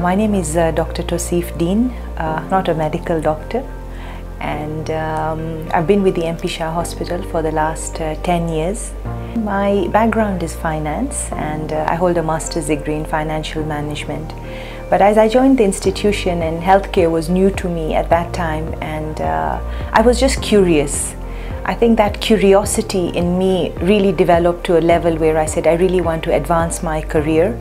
My name is Dr. Toseef Din, not a medical doctor, and I've been with the MP Shah Hospital for the last 10 years. My background is finance, and I hold a master's degree in financial management. But as I joined the institution, and healthcare was new to me at that time, and I was just curious. I think that curiosity in me really developed to a level where I said I really want to advance my career.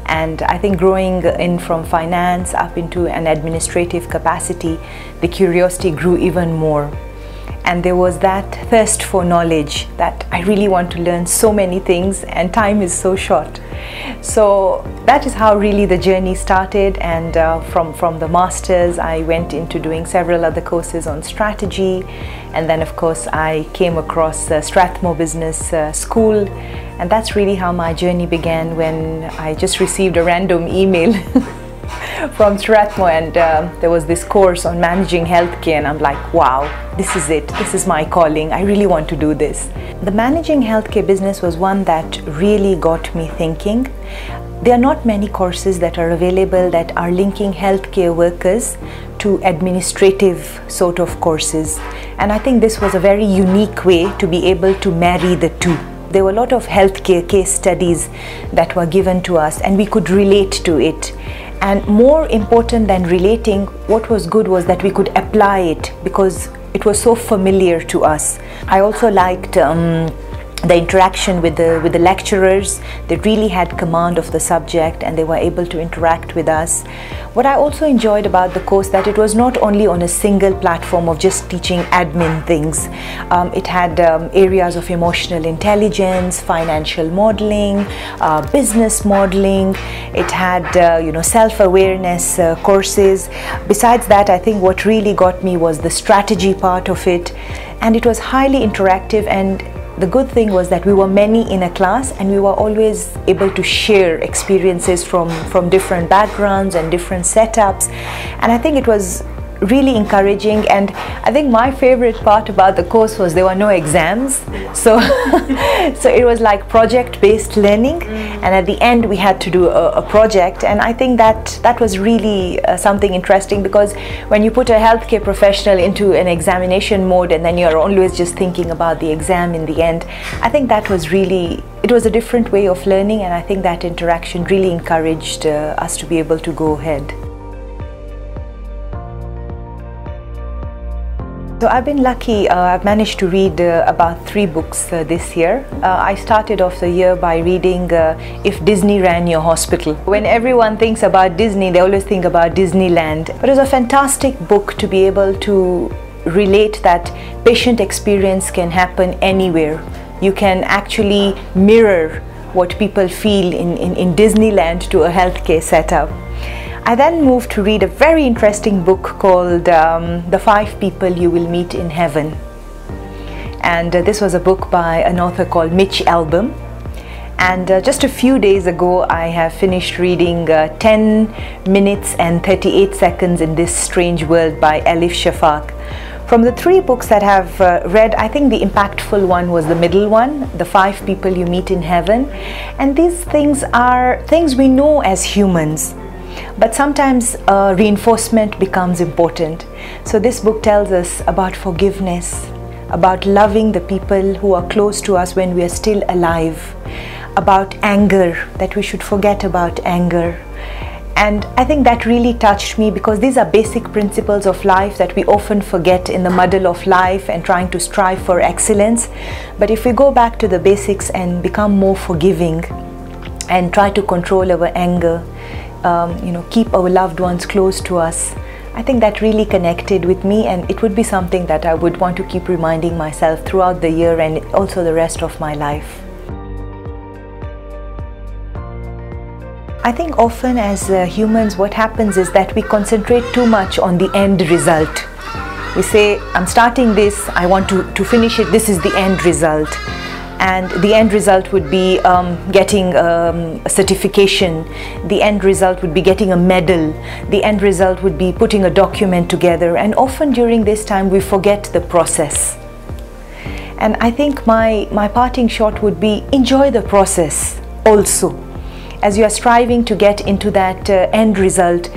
And I think growing in from finance up into an administrative capacity, the curiosity grew even more. And there was that thirst for knowledge that I really want to learn so many things, and time is so short. So that is how really the journey started, and from the masters I went into doing several other courses on strategy, and then of course I came across Strathmore Business School, and that's really how my journey began, when I just received a random email from Strathmore, and there was this course on managing healthcare, and I'm like, wow, this is it, this is my calling, I really want to do this. The managing healthcare business was one that really got me thinking. There are not many courses that are available that are linking healthcare workers to administrative sort of courses, and I think this was a very unique way to be able to marry the two. There were a lot of healthcare case studies that were given to us, and we could relate to it. And more important than relating, what was good was that we could apply it because it was so familiar to us. I also liked the interaction with the lecturers. They really had command of the subject, and they were able to interact with us. What I also enjoyed about the course, that it was not only on a single platform of just teaching admin things. It had areas of emotional intelligence, financial modeling, business modeling. It had self-awareness courses. Besides that, I think what really got me was the strategy part of it, and it was highly interactive. And the good thing was that we were many in a class, and we were always able to share experiences from different backgrounds and different setups, and I think it was really encouraging. And I think my favorite part about the course was there were no exams, so so it was like project-based learning, and at the end we had to do a project. And I think that was really something interesting, because when you put a healthcare professional into an examination mode and then you're always just thinking about the exam in the end, I think that was really, it was a different way of learning, and I think that interaction really encouraged us to be able to go ahead. So I've been lucky. I've managed to read about 3 books this year. I started off the year by reading If Disney Ran Your Hospital. When everyone thinks about Disney, they always think about Disneyland. But it was a fantastic book to be able to relate that patient experience can happen anywhere. You can actually mirror what people feel in Disneyland to a healthcare setup. I then moved to read a very interesting book called The 5 People You Will Meet in Heaven. And this was a book by an author called Mitch Albom. And just a few days ago, I have finished reading 10 minutes and 38 seconds in This Strange World by Elif Shafak. From the 3 books that I've read, I think the impactful one was the middle one, The 5 People You Meet in Heaven. And these things are things we know as humans, but sometimes reinforcement becomes important. So this book tells us about forgiveness, about loving the people who are close to us when we are still alive, about anger, that we should forget about anger. And I think that really touched me, because these are basic principles of life that we often forget in the muddle of life and trying to strive for excellence. But if we go back to the basics and become more forgiving and try to control our anger, keep our loved ones close to us, I think that really connected with me, and it would be something that I would want to keep reminding myself throughout the year and also the rest of my life. I think often as humans, what happens is that we concentrate too much on the end result. We say, I'm starting this, I want to finish it, this is the end result. And the end result would be getting a certification. The end result would be getting a medal. The end result would be putting a document together. And often during this time, we forget the process. And I think my parting shot would be, enjoy the process also. as you are striving to get into that end result,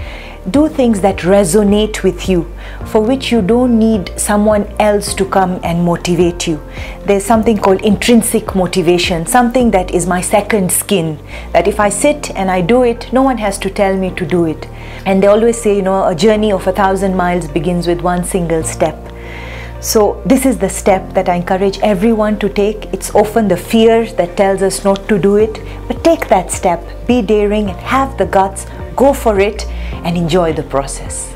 do things that resonate with you, for which you don't need someone else to come and motivate you. There's something called intrinsic motivation, something that is my second skin, that if I sit and I do it, no one has to tell me to do it. And they always say, a journey of 1,000 miles begins with one single step. So this is the step that I encourage everyone to take. It's often the fear that tells us not to do it, but take that step, be daring and have the guts, go for it and enjoy the process.